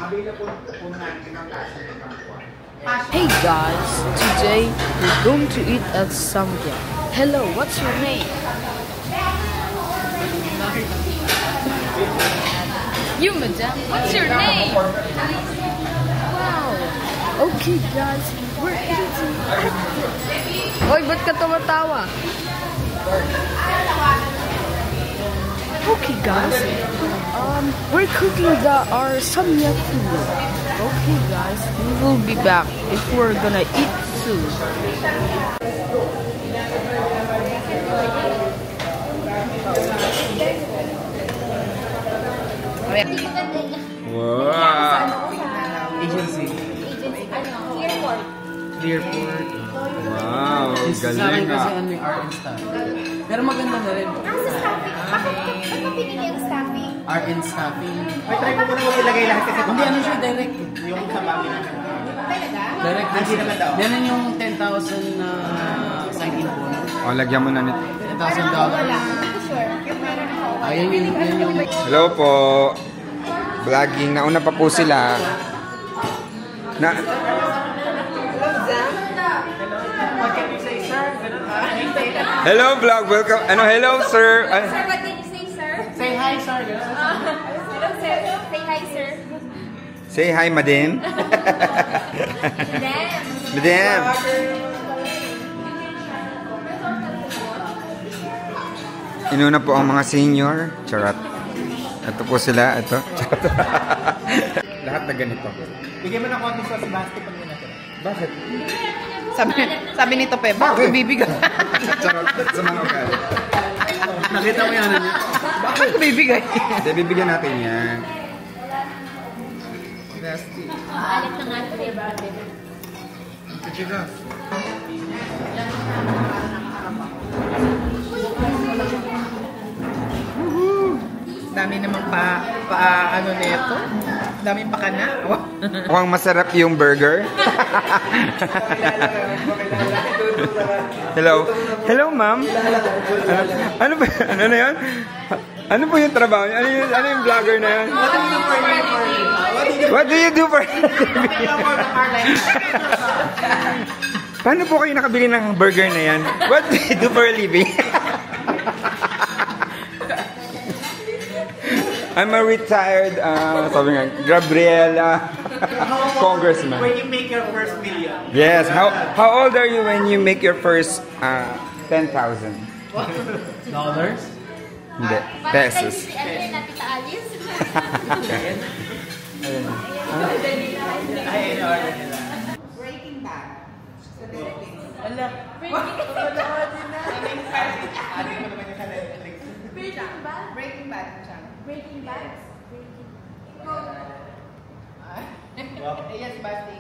Hey guys, today we're going to eat at Samgya. Hello, what's your name? You, madam, what's your name? Wow. Okay guys, we're eating. Oy, ba't ka tumatawa? Okay guys, we're cooking our samgya food. Okay guys, we will be back if we're gonna eat soon. Wow! Agency. Airport. Airport. Wow! Sa akin kasi ano yung art and stuff. Pero maganda na rin. Sa staffing. Bakit mo pinili yung staffing? Art and staffing. Ay, try ko muna ilagay lahat kasi Hindi, ano siya, direct. yung sa bagay na Talaga? Direct. Hindi naman daw. Yan yung 10,000 na sign-in bonus. O, lagyan mo na nito. $10,000. Wala. Hindi ko sure. Yung meron ako. Ayun yung... Hello po. Vlogging. Nauna pa po sila. Na... Hello vlog. Welcome. Ano, hello sir. Sir, what did you say, sir? Say hi, sir. Hello, sir. Say hi, sir. Say hi, madam. Then, Madam. Inuna po ang mga senior. Charot. Ito po sila. Ito. Lahat na ganito. Bigyan mo ng konti sa basket pag yun natin. Bakit? Sabi nito pe, bakit bibigay? Charot. Sa mga ugali. Nakita mo yan niya. Bakit bibigay? Hindi, bibigyan natin yan. alit na nga ito, eh, brother. Kachiga. Dami namang ano nito. Daming pakana. Mukhang masarap yung burger. Hello. Hello, ma'am. Ano ba? Ano na yan? Ano po yung trabaho niyo? Ano yung vlogger na yan? What do you do for Paano po kayo nakabili ng burger na yan? What do you do for a living? I'm a retired, sabi nga, Gabriela congressman. When you make your first million. Yes. How old are you when you make your first 10,000? Dollars? Hindi. Pesos. Ano yun natin sa Alice? Breaking Bad. Breaking Bad. Breaking Bad? Yes, Basti.